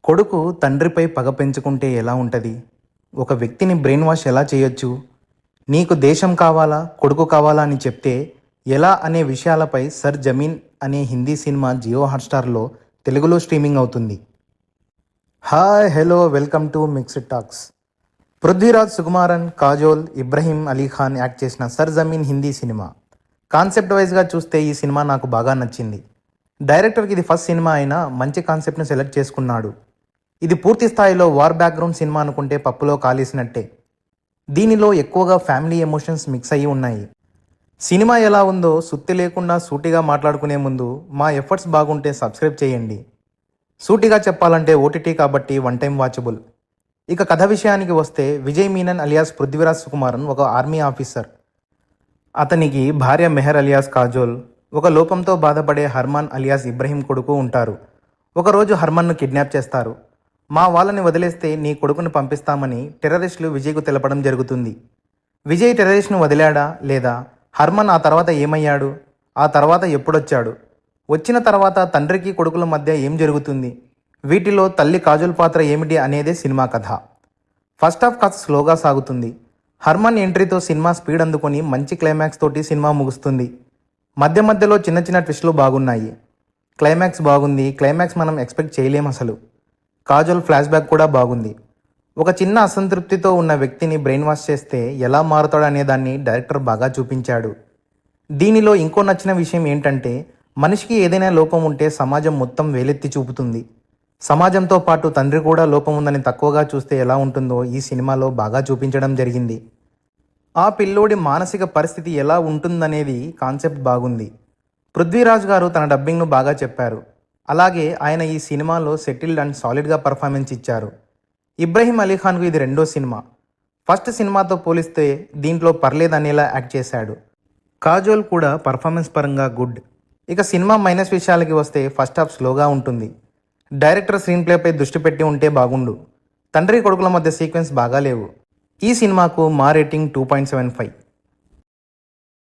కొడుకు తండ్రిపై పగ పెంచుకుంటే ఎలా ఉంటుంది? ఒక వ్యక్తిని బ్రెయిన్ వాష్ ఎలా చేయొచ్చు? నీకు దేశం కావాలా, కొడుకు కావాలా అని చెప్తే ఎలా అనే విషయాలపై సర్ జమీన్ అనే హిందీ సినిమా జియో హాట్‌స్టార్‌లో తెలుగులో స్ట్రీమింగ్ అవుతుంది. Hi hello welcome to mixed talks. Prithviraj Sukumaran, Kajol, Ibrahim Ali Khan act చేసిన సర్ జమీన్ హిందీ సినిమా. కాన్సెప్ట్ వైజ్గా చూస్తే ఈ సినిమా నాకు బాగా నచ్చింది. డైరెక్టర్కి ఇది ఫస్ట్ సినిమా అయినా మంచి కాన్సెప్ట్ను సెలెక్ట్ చేసుకున్నాడు. ఇది పూర్తి స్థాయిలో వార్ బ్యాక్గ్రౌండ్ సినిమా అనుకుంటే పప్పులో కాలేసినట్టే. దీనిలో ఎక్కువగా ఫ్యామిలీ ఎమోషన్స్ మిక్స్ అయ్యి ఉన్నాయి. సినిమా ఎలా ఉందో సుత్తి లేకుండా సూటిగా మాట్లాడుకునే ముందు మా ఎఫర్ట్స్ బాగుంటే సబ్స్క్రైబ్ చేయండి. సూటిగా చెప్పాలంటే ఓటీటీ కాబట్టి వన్ టైం వాచబుల్. ఇక కథ విషయానికి వస్తే విజయ్ మీనన్ అలియాస్ పృథ్వీరాజ్ సుకుమారన్ ఒక ఆర్మీ ఆఫీసర్. అతనికి భార్య మెహర్ అలియాస్ కాజోల్, ఒక లోపంతో బాధపడే హర్మాన్ అలియాస్ ఇబ్రహీం కొడుకు ఉంటారు. ఒకరోజు హర్మన్ను కిడ్నాప్ చేస్తారు. మా వాళ్ళని వదిలేస్తే నీ కొడుకుని పంపిస్తామని టెర్రరిస్టులు విజయ్కు తెలపడం జరుగుతుంది. విజయ్ టెర్రరిస్ట్ను వదిలాడా లేదా, హర్మన్ ఆ తర్వాత ఏమయ్యాడు, ఆ తర్వాత ఎప్పుడొచ్చాడు, వచ్చిన తర్వాత తండ్రికి కొడుకుల మధ్య ఏం జరుగుతుంది, వీటిలో తల్లి కాజోల్ పాత్ర ఏమిటి అనేదే సినిమా కథ. ఫస్ట్ హాఫ్ కాస్త స్లోగా సాగుతుంది. హర్మన్ ఎంట్రీతో సినిమా స్పీడ్ అందుకొని మంచి క్లైమాక్స్ తోటి సినిమా ముగుస్తుంది. మధ్య మధ్యలో చిన్న చిన్న ట్విస్టులు బాగున్నాయి. క్లైమాక్స్ బాగుంది. క్లైమాక్స్ మనం ఎక్స్పెక్ట్ చేయలేం అసలు. కాజోల్ ఫ్లాష్ బ్యాక్ కూడా బాగుంది. ఒక చిన్న అసంతృప్తితో ఉన్న వ్యక్తిని బ్రెయిన్ వాష్ చేస్తే ఎలా మారుతాడు అనే దాన్ని డైరెక్టర్ బాగా చూపించాడు. దీనిలో ఇంకో నచ్చిన విషయం ఏంటంటే, మనిషికి ఏదైనా లోపం ఉంటే సమాజం మొత్తం వేలెత్తి చూపుతుంది. సమాజంతో పాటు తండ్రి కూడా లోపం ఉందని తక్కువగా చూస్తే ఎలా ఉంటుందో ఈ సినిమాలో బాగా చూపించడం జరిగింది. ఆ పిల్లోడి మానసిక పరిస్థితి ఎలా ఉంటుందనేది కాన్సెప్ట్ బాగుంది. పృథ్వీరాజ్ గారు తన డబ్బింగ్ను బాగా చెప్పారు. అలాగే ఆయన ఈ సినిమాలో సెటిల్డ్ అండ్ సాలిడ్గా పర్ఫార్మెన్స్ ఇచ్చారు. ఇబ్రహీం అలీ ఖాన్కు ఇది రెండో సినిమా. ఫస్ట్ సినిమాతో పోలిస్తే దీంట్లో పర్లేదనేలా యాక్ట్ చేశాడు. కాజోల్ కూడా పర్ఫార్మెన్స్ పరంగా గుడ్. ఇక సినిమా మైనస్ విషయాలకి వస్తే ఫస్ట్ హాఫ్ స్లోగా ఉంటుంది. డైరెక్టర్ స్క్రీన్ ప్లేపై దృష్టి పెట్టి ఉంటే బాగుండు. తండ్రి కొడుకుల మధ్య సీక్వెన్స్ బాగా లేవు. ఈ సినిమాకు మా రేటింగ్ 2.75.